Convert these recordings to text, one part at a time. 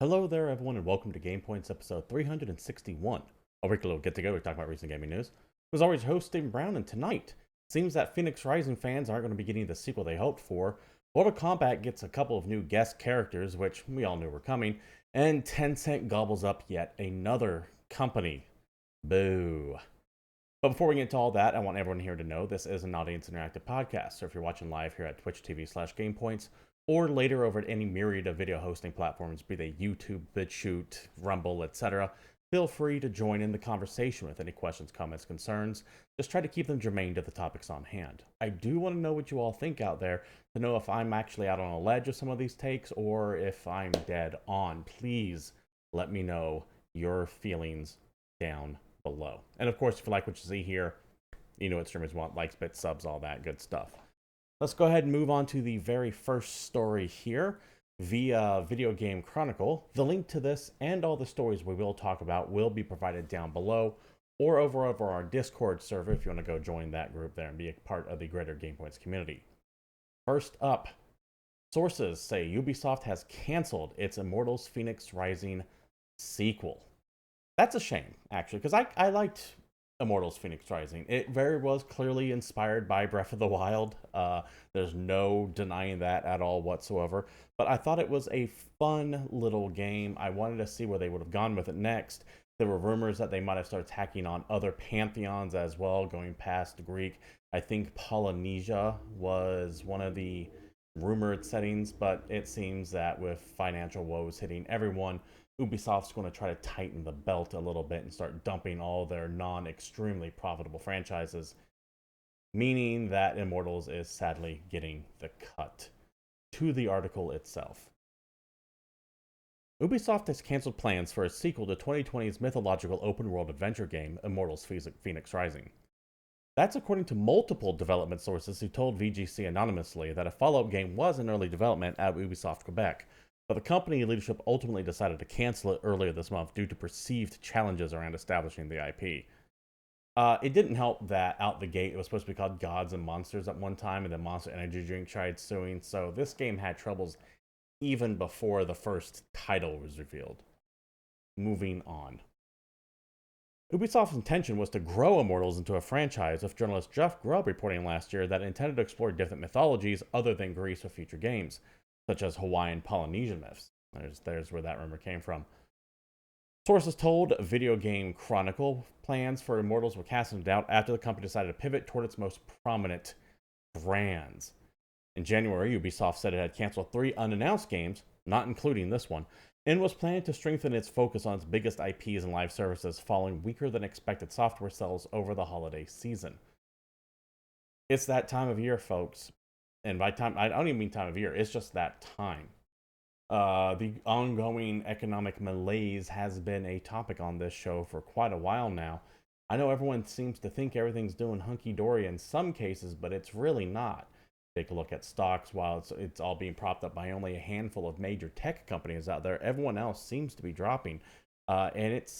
Hello there, everyone, and welcome to GamePoints episode 361. A weekly little get together to talk about recent gaming news. As always, host Stephen Brown, and tonight seems that Fenyx Rising fans aren't going to be getting the sequel they hoped for. Mortal Kombat gets a couple of new guest characters, which we all knew were coming, and Tencent gobbles up yet another company. Boo. But before we get into all that, I want everyone here to know this is an audience interactive podcast. So if you're watching live here at Twitch TV/GamePoints, or later over at any myriad of video hosting platforms, be they YouTube, BitChute, Rumble, etc., feel free to join in the conversation with any questions, comments, concerns. Just try to keep them germane to the topics on hand. I do want to know what you all think out there, to know if I'm actually out on a ledge with some of these takes or if I'm dead on. Please let me know your feelings down below. And of course, if you like what you see here, you know what streamers want: likes, bits, subs, all that good stuff. Let's go ahead and move on to the very first story here via Video Game Chronicle. The link to this and all the stories we will talk about will be provided down below or over our Discord server if you want to go join that group there and be a part of the greater GamePoints community. First up, sources say Ubisoft has canceled its Immortals Fenyx Rising sequel. That's a shame, actually, because I liked Immortals Fenyx Rising. It very was clearly inspired by Breath of the Wild. There's no denying that at all whatsoever. But I thought it was a fun little game. I wanted to see where they would have gone with it next. There were rumors that they might have started tacking on other pantheons as well, going past Greek. I think Polynesia was one of the rumored settings, but it seems that with financial woes hitting everyone, Ubisoft's going to try to tighten the belt a little bit and start dumping all their non-extremely profitable franchises, meaning that Immortals is sadly getting the cut. To the article itself. Ubisoft has canceled plans for a sequel to 2020's mythological open-world adventure game, Immortals Fenyx Rising. That's according to multiple development sources who told VGC anonymously that a follow-up game was in early development at Ubisoft Quebec, but the company leadership ultimately decided to cancel it earlier this month due to perceived challenges around establishing the IP. It didn't help that out the gate it was supposed to be called Gods and Monsters at one time, and then Monster Energy Drink tried suing, so this game had troubles even before the first title was revealed. Moving on. Ubisoft's intention was to grow Immortals into a franchise, with journalist Jeff Grubb reporting last year that it intended to explore different mythologies other than Greece with future games, such as Hawaiian Polynesian myths. There's where that rumor came from. Sources told Video Game Chronicle plans for Immortals were cast into doubt after the company decided to pivot toward its most prominent brands. In January, Ubisoft said it had canceled 3 unannounced games, not including this one, and was planning to strengthen its focus on its biggest IPs and live services following weaker than expected software sales over the holiday season. It's that time of year, folks. And by time, I don't even mean time of year, it's just that time. The ongoing economic malaise has been a topic on this show for quite a while now. I know everyone seems to think everything's doing hunky-dory in some cases, but it's really not. Take a look at stocks. While it's all being propped up by only a handful of major tech companies out there, everyone else seems to be dropping. And it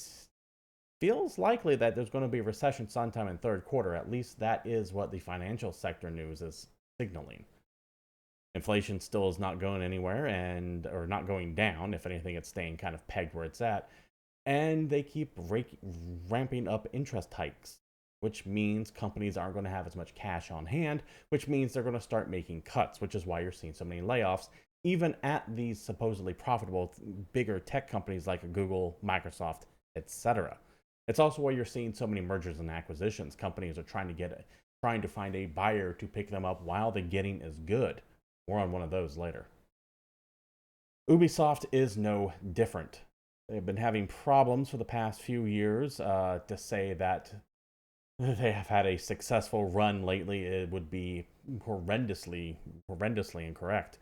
feels likely that there's going to be a recession sometime in third quarter. At least that is what the financial sector news is signaling. Inflation still is not going anywhere, or not going down. If anything, it's staying kind of pegged where it's at. And they keep ramping up interest hikes, which means companies aren't going to have as much cash on hand, which means they're going to start making cuts, which is why you're seeing so many layoffs, even at these supposedly profitable, bigger tech companies like Google, Microsoft, etc. It's also why you're seeing so many mergers and acquisitions. Companies are trying to find a buyer to pick them up while the getting is good. More on one of those later. Ubisoft is no different. They've been having problems for the past few years. To say that they have had a successful run lately, it would be horrendously incorrect.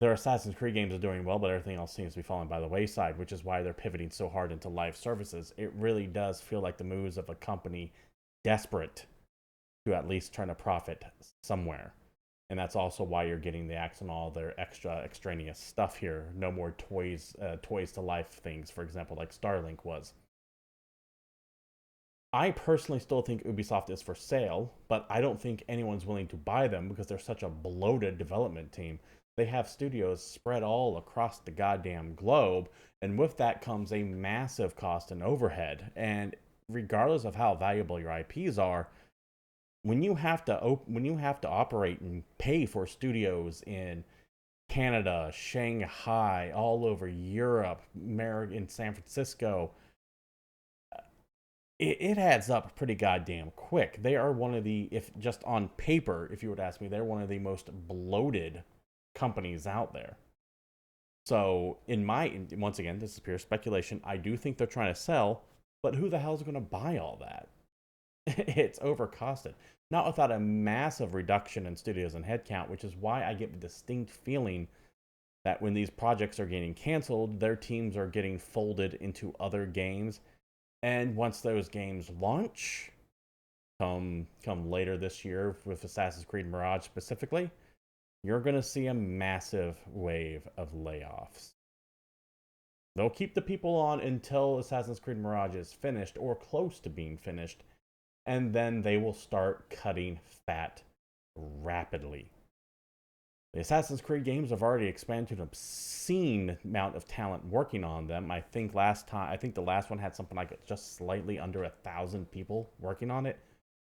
Their Assassin's Creed games are doing well, but everything else seems to be falling by the wayside, which is why they're pivoting so hard into live services. It really does feel like the moves of a company desperate to at least turn a profit somewhere. And that's also why you're getting the axe on all their extraneous stuff here. No more toys to life things, for example, like Starlink was. I personally still think Ubisoft is for sale, but I don't think anyone's willing to buy them because they're such a bloated development team. They have studios spread all across the goddamn globe, and with that comes a massive cost and overhead. And regardless of how valuable your IPs are, when you have to operate and pay for studios in Canada, Shanghai, all over Europe, in San Francisco, it adds up pretty goddamn quick. They are one of the, if just on paper, if you would ask me, they're one of the most bloated companies out there. So, once again, this is pure speculation. I do think they're trying to sell, but who the hell is going to buy all that? It's overcosted. Not without a massive reduction in studios and headcount, which is why I get the distinct feeling that when these projects are getting canceled, their teams are getting folded into other games. And once those games launch, come later this year with Assassin's Creed Mirage specifically, you're going to see a massive wave of layoffs. They'll keep the people on until Assassin's Creed Mirage is finished or close to being finished, and then they will start cutting fat rapidly. The Assassin's Creed games have already expanded to an obscene amount of talent working on them. I think the last one had something like just slightly under 1,000 people working on it.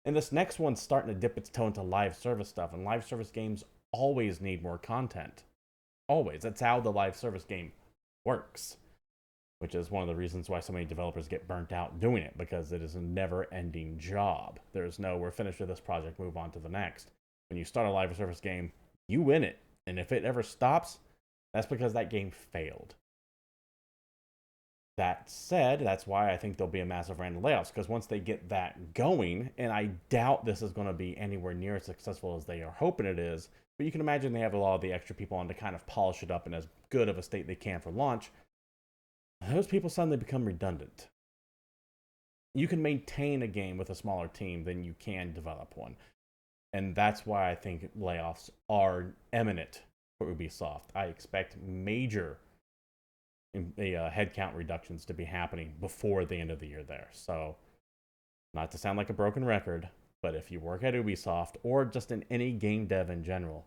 And this next one's starting to dip its toe into live service stuff, and live service games always need more content. Always. That's how the live service game works. Which is one of the reasons why so many developers get burnt out doing it, because it is a never-ending job. There's no, we're finished with this project, move on to the next. When you start a live service game, you win it. And if it ever stops, that's because that game failed. That said, that's why I think there'll be a massive round of layoffs, because once they get that going, and I doubt this is going to be anywhere near as successful as they are hoping it is, but you can imagine they have a lot of the extra people on to kind of polish it up in as good of a state they can for launch. Those people suddenly become redundant. You can maintain a game with a smaller team than you can develop one. And that's why I think layoffs are imminent for Ubisoft. I expect major headcount reductions to be happening before the end of the year there. So, not to sound like a broken record, but if you work at Ubisoft or just in any game dev in general,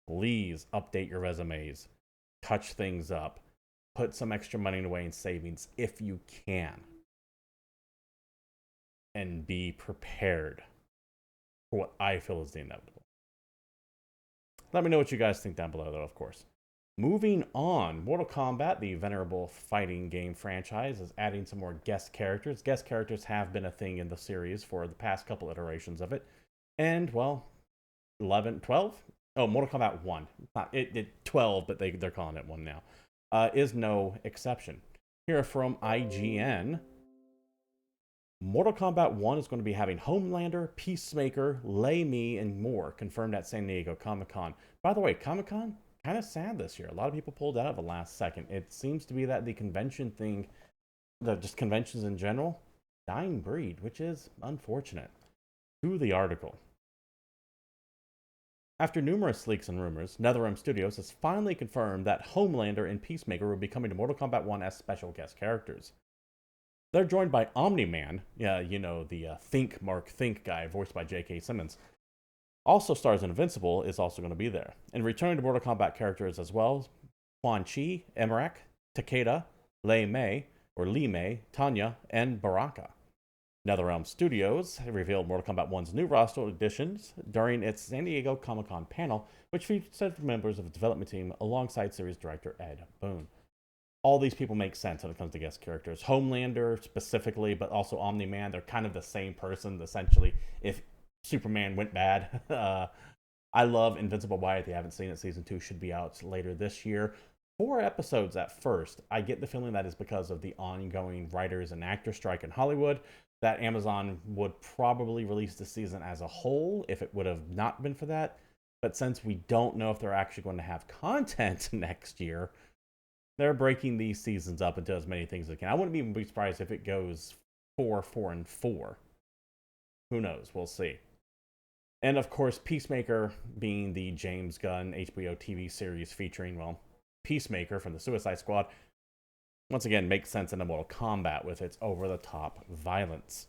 please update your resumes, touch things up, put some extra money away in savings if you can, and be prepared for what I feel is the inevitable. Let me know what you guys think down below, though, of course. Moving on, Mortal Kombat, the venerable fighting game franchise, is adding some more guest characters. Guest characters have been a thing in the series for the past couple iterations of it. And, well, 11, 12? Oh, Mortal Kombat 1. Not 12, but they're calling it 1 now. Is no exception. Here from IGN, Mortal Kombat 1 is going to be having Homelander, Peacemaker, Lei Mi, and more, confirmed at San Diego Comic-Con. By the way, Comic-Con, kind of sad this year. A lot of people pulled out at the last second. It seems to be that the convention thing, just conventions in general, dying breed, which is unfortunate. To the article. After numerous leaks and rumors, NetherRealm Studios has finally confirmed that Homelander and Peacemaker will be coming to Mortal Kombat 1 as special guest characters. They're joined by Omni-man, the Mark Think guy, voiced by J.K. Simmons. Also stars in Invincible is also going to be there. And returning to Mortal Kombat characters as well, Quan Chi, Emmerich, Takeda, Lei Mei, Tanya, and Baraka. NetherRealm Studios revealed Mortal Kombat 1's new roster additions during its San Diego Comic-Con panel, which featured members of the development team alongside series director Ed Boon. All these people make sense when it comes to guest characters. Homelander specifically, but also Omni-Man, they're kind of the same person, essentially, if Superman went bad. I love Invincible Wyatt. If you haven't seen it, Season 2 should be out later this year. 4 episodes at first. I get the feeling that is because of the ongoing writers and actor strike in Hollywood, that Amazon would probably release the season as a whole if it would have not been for that. But since we don't know if they're actually going to have content next year, they're breaking these seasons up into as many things as they can. I wouldn't even be surprised if it goes 4, 4, and 4. Who knows? We'll see. And of course, Peacemaker being the James Gunn HBO TV series featuring, well, Peacemaker from the Suicide Squad, once again, makes sense in a Mortal Kombat with its over-the-top violence.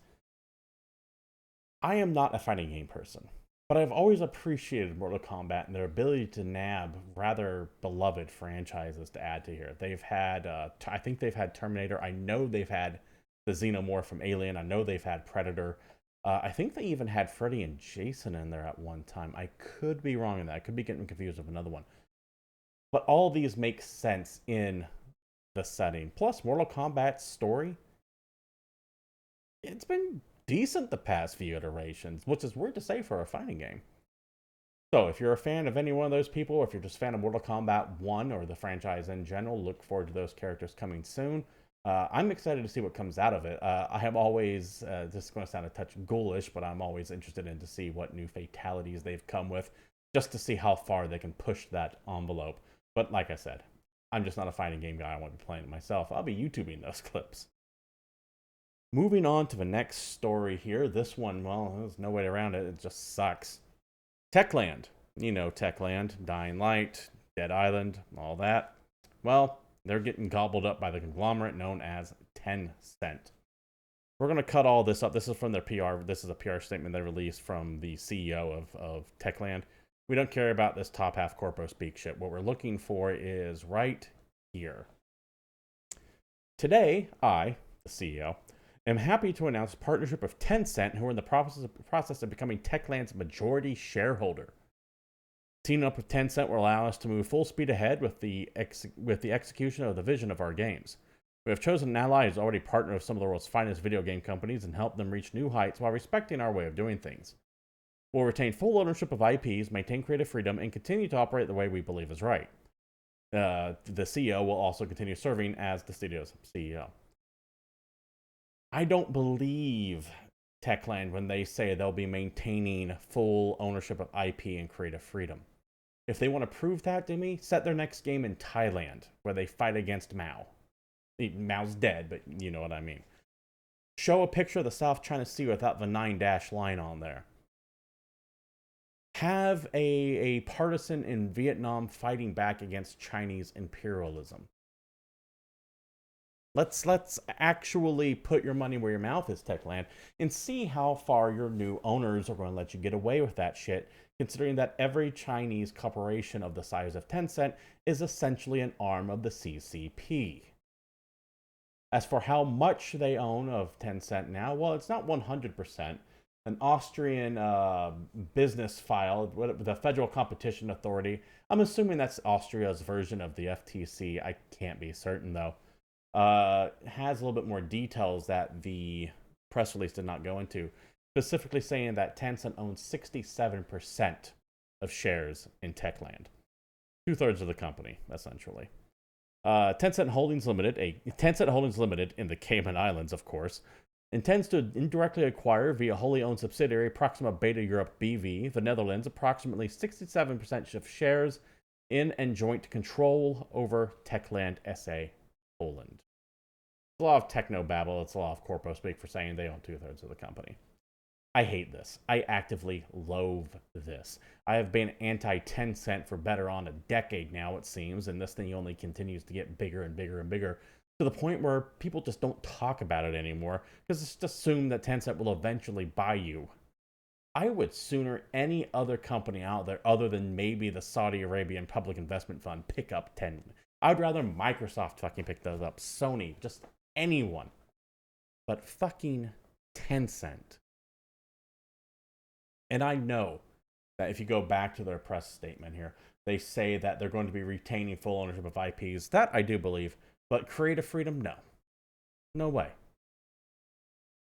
I am not a fighting game person. But I've always appreciated Mortal Kombat and their ability to nab rather beloved franchises to add to here. They've had, I think they've had Terminator. I know they've had the Xenomorph from Alien. I know they've had Predator. I think they even had Freddy and Jason in there at one time. I could be wrong in that. I could be getting confused with another one. But all these make sense in the setting. Plus, Mortal Kombat's story, it's been decent the past few iterations, which is weird to say for a fighting game. So if you're a fan of any one of those people, or if you're just a fan of Mortal Kombat 1 or the franchise in general, look forward to those characters coming soon. I'm excited to see what comes out of it. I have always, this is going to sound a touch ghoulish, but I'm always interested in to see what new fatalities they've come with, just to see how far they can push that envelope. But like I said, I'm just not a fighting game guy. I want to be playing it myself. I'll be YouTubing those clips. Moving on to the next story here. This one, well, there's no way around it. It just sucks. Techland. You know Techland. Dying Light, Dead Island, all that. Well, they're getting gobbled up by the conglomerate known as Tencent. We're going to cut all this up. This is from their PR. This is a PR statement they released from the CEO of Techland. We don't care about this top half corpo speak shit. What we're looking for is right here. Today, I, the CEO, am happy to announce a partnership with Tencent, who are in the process of becoming Techland's majority shareholder. Teaming up with Tencent will allow us to move full speed ahead with the execution of the vision of our games. We have chosen an ally who's already partnered with some of the world's finest video game companies and helped them reach new heights while respecting our way of doing things. We'll retain full ownership of IPs, maintain creative freedom, and continue to operate the way we believe is right. The CEO will also continue serving as the studio's CEO. I don't believe Techland when they say they'll be maintaining full ownership of IP and creative freedom. If they want to prove that to me, set their next game in Thailand, where they fight against Mao. Mao's dead, but you know what I mean. Show a picture of the South China Sea without the 9- line on there. Have a partisan in Vietnam fighting back against Chinese imperialism. Let's actually put your money where your mouth is, Techland, and see how far your new owners are going to let you get away with that shit, considering that every Chinese corporation of the size of Tencent is essentially an arm of the CCP. As for how much they own of Tencent now, well, it's not 100%. An Austrian business file, the Federal Competition Authority, I'm assuming that's Austria's version of the FTC, I can't be certain though, has a little bit more details that the press release did not go into, specifically saying that Tencent owns 67% of shares in Techland. 2/3 of the company, essentially. Tencent Holdings Limited in the Cayman Islands, of course, intends to indirectly acquire via wholly owned subsidiary Proxima Beta Europe BV, the Netherlands, approximately 67% of shares in and joint control over Techland SA Poland. It's a lot of techno babble. It's a lot of corpo speak for saying they own 2/3 of the company. I hate this. I actively loathe this. I have been anti-Tencent for better on a decade now, it seems, and this thing only continues to get bigger and bigger and bigger, to the point where people just don't talk about it anymore, because it's just assumed that Tencent will eventually buy you. I would sooner any other company out there, other than maybe the Saudi Arabian Public Investment Fund, pick up Tencent. I'd rather Microsoft fucking pick those up, Sony, just anyone. But fucking Tencent. And I know that if you go back to their press statement here, they say that they're going to be retaining full ownership of IPs. That I do believe. But creative freedom, no. No way.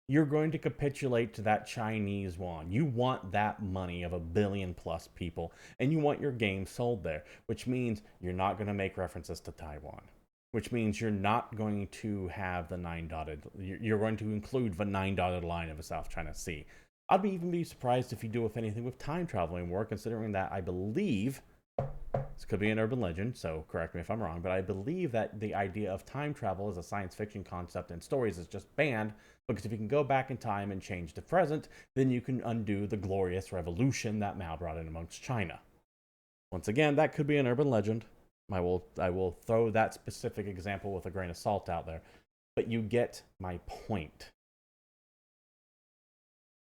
You're going to capitulate to that Chinese yuan. You want that money of 1 billion plus people, and you want your game sold there, which means you're not going to make references to Taiwan, which means you're not going to have the you're going to include the 9-dotted line of the South China Sea. I'd even be surprised if you do with anything with time traveling more, considering that I believe, this could be an urban legend, so correct me if I'm wrong, but I believe that the idea of time travel as a science fiction concept in stories is just banned, because if you can go back in time and change the present, then you can undo the glorious revolution that Mao brought in amongst China. Once again, that could be an urban legend. I will throw that specific example with a grain of salt out there, but you get my point.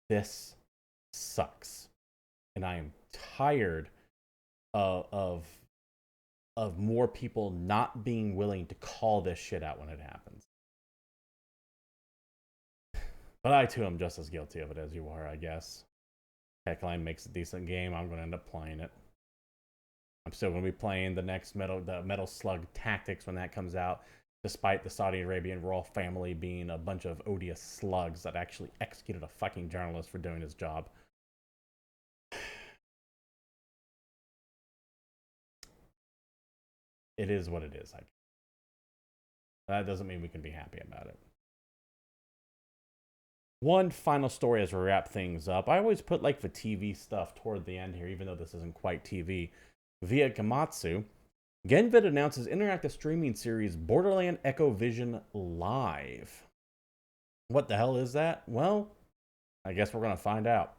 This sucks. And I am tired of of more people not being willing to call this shit out when it happens. But I too am just as guilty of it as you are, I guess. Techland makes a decent game. I'm going to end up playing it. I'm still going to be playing the next Metal Slug Tactics when that comes out, despite the Saudi Arabian royal family being a bunch of odious slugs that actually executed a fucking journalist for doing his job. It is what it is. That doesn't mean we can be happy about it. One final story as we wrap things up. I always put like the TV stuff toward the end here, even though this isn't quite TV. Via Gamatsu, Genvid announces interactive streaming series Borderlands EchoVision Live. What the hell is that? Well, I guess we're going to find out.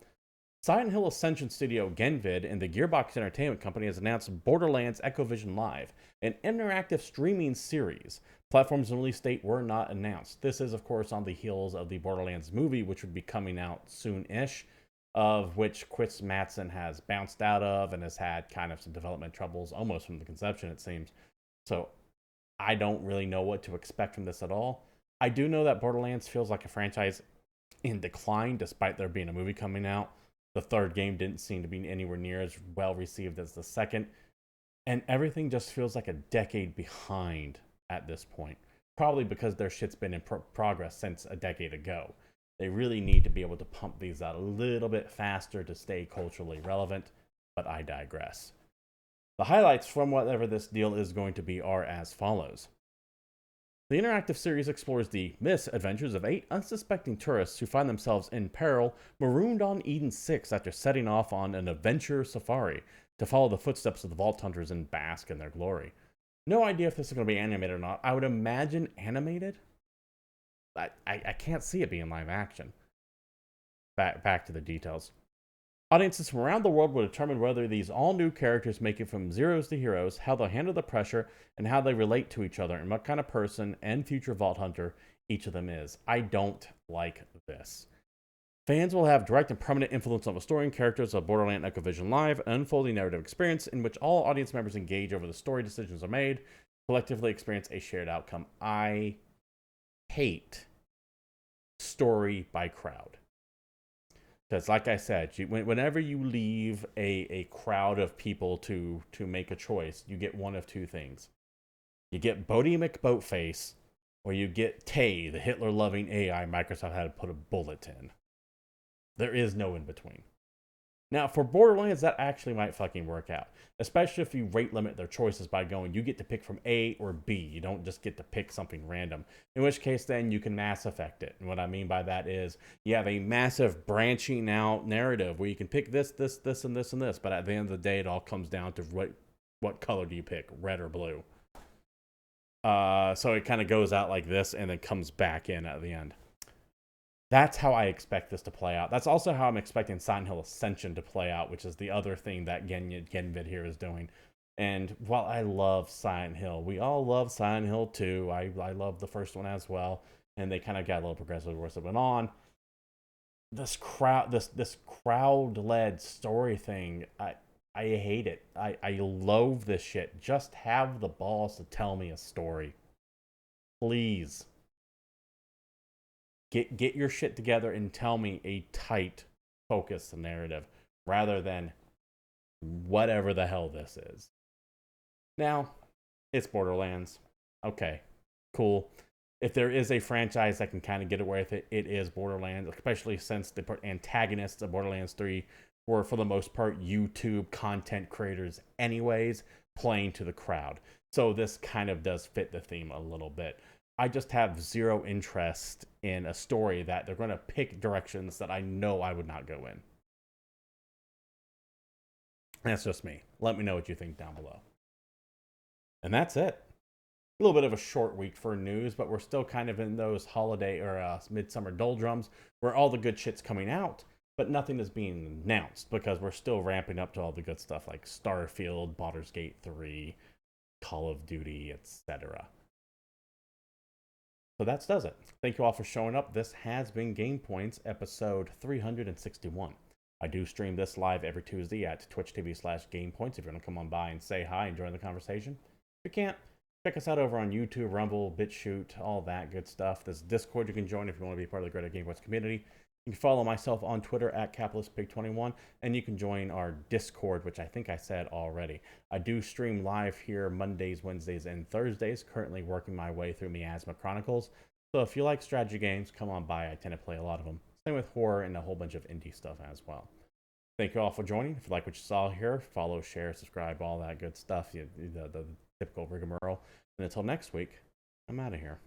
Silent Hill Ascension studio Genvid and the Gearbox Entertainment Company has announced Borderlands EchoVision Live, an interactive streaming series. Platforms and release date were not announced. This is, of course, on the heels of the Borderlands movie, which would be coming out soon-ish, of which Chris Mattson has bounced out of and has had kind of some development troubles almost from the conception, it seems. So I don't really know what to expect from this at all. I do know that Borderlands feels like a franchise in decline, despite there being a movie coming out. The third game didn't seem to be anywhere near as well received as the second. And everything just feels like a decade behind at this point. Probably because their shit's been in progress since a decade ago. They really need to be able to pump these out a little bit faster to stay culturally relevant, but I digress. The highlights from whatever this deal is going to be are as follows. The interactive series explores the misadventures of 8 unsuspecting tourists who find themselves in peril, marooned on Eden 6 after setting off on an adventure safari to follow the footsteps of the Vault Hunters and bask in their glory. No idea if this is going to be animated or not. I would imagine animated. I can't see it being live action. Back to the details. Audiences from around the world will determine whether these all-new characters make it from zeros to heroes, how they'll handle the pressure, and how they relate to each other, and what kind of person and future Vault Hunter each of them is. I don't like this. Fans will have direct and permanent influence on the story and characters of Borderlands EchoVision Live, an unfolding narrative experience in which all audience members engage over the story decisions are made, collectively experience a shared outcome. I hate story by crowd. Because, like I said, whenever you leave a crowd of people to make a choice, you get one of two things. You get Bodie McBoatface, or you get Tay, the Hitler-loving AI Microsoft had to put a bullet in. There is no in between. Now, for Borderlands, that actually might fucking work out. Especially if you rate limit their choices by going, you get to pick from A or B. You don't just get to pick something random. In which case, then, you can Mass Effect it. And what I mean by that is, you have a massive branching out narrative where you can pick this, this, this, and this, and this. But at the end of the day, it all comes down to what color do you pick, red or blue. So it kind of goes out like this and then comes back in at the end. That's how I expect this to play out. That's also how I'm expecting Silent Hill Ascension to play out, which is the other thing that Genvid here is doing. And while I love Silent Hill, we all love Silent Hill 2. I love the first one as well. And they kind of got a little progressive as it went on. This crowd-led story thing, I hate it. I loathe this shit. Just have the balls to tell me a story. Please. Get your shit together and tell me a tight, focused narrative rather than whatever the hell this is. Now, it's Borderlands. Okay, cool. If there is a franchise that can kind of get away with it, it is Borderlands, especially since the antagonists of Borderlands 3 were, for the most part, YouTube content creators anyways, playing to the crowd. So this kind of does fit the theme a little bit. I just have zero interest in a story that they're going to pick directions that I know I would not go in. That's just me. Let me know what you think down below. And that's it. A little bit of a short week for news, but we're still kind of in those holiday or midsummer doldrums where all the good shit's coming out, but nothing is being announced because we're still ramping up to all the good stuff like Starfield, Baldur's Gate 3, Call of Duty, etc. So that does it. Thank you all for showing up. This has been GamePoints, episode 361. I do stream this live every Tuesday at twitch.tv/GamePoints if you want to come on by and say hi and join the conversation. If you can't, check us out over on YouTube, Rumble, BitChute, all that good stuff. There's Discord you can join if you want to be part of the greater GamePoints community. You can follow myself on Twitter at CapitalistPig21, and you can join our Discord, which I think I said already. I do stream live here Mondays, Wednesdays, and Thursdays, currently working my way through Miasma Chronicles. So if you like strategy games, come on by. I tend to play a lot of them. Same with horror and a whole bunch of indie stuff as well. Thank you all for joining. If you like what you saw here, follow, share, subscribe, all that good stuff, the typical rigmarole. And until next week, I'm out of here.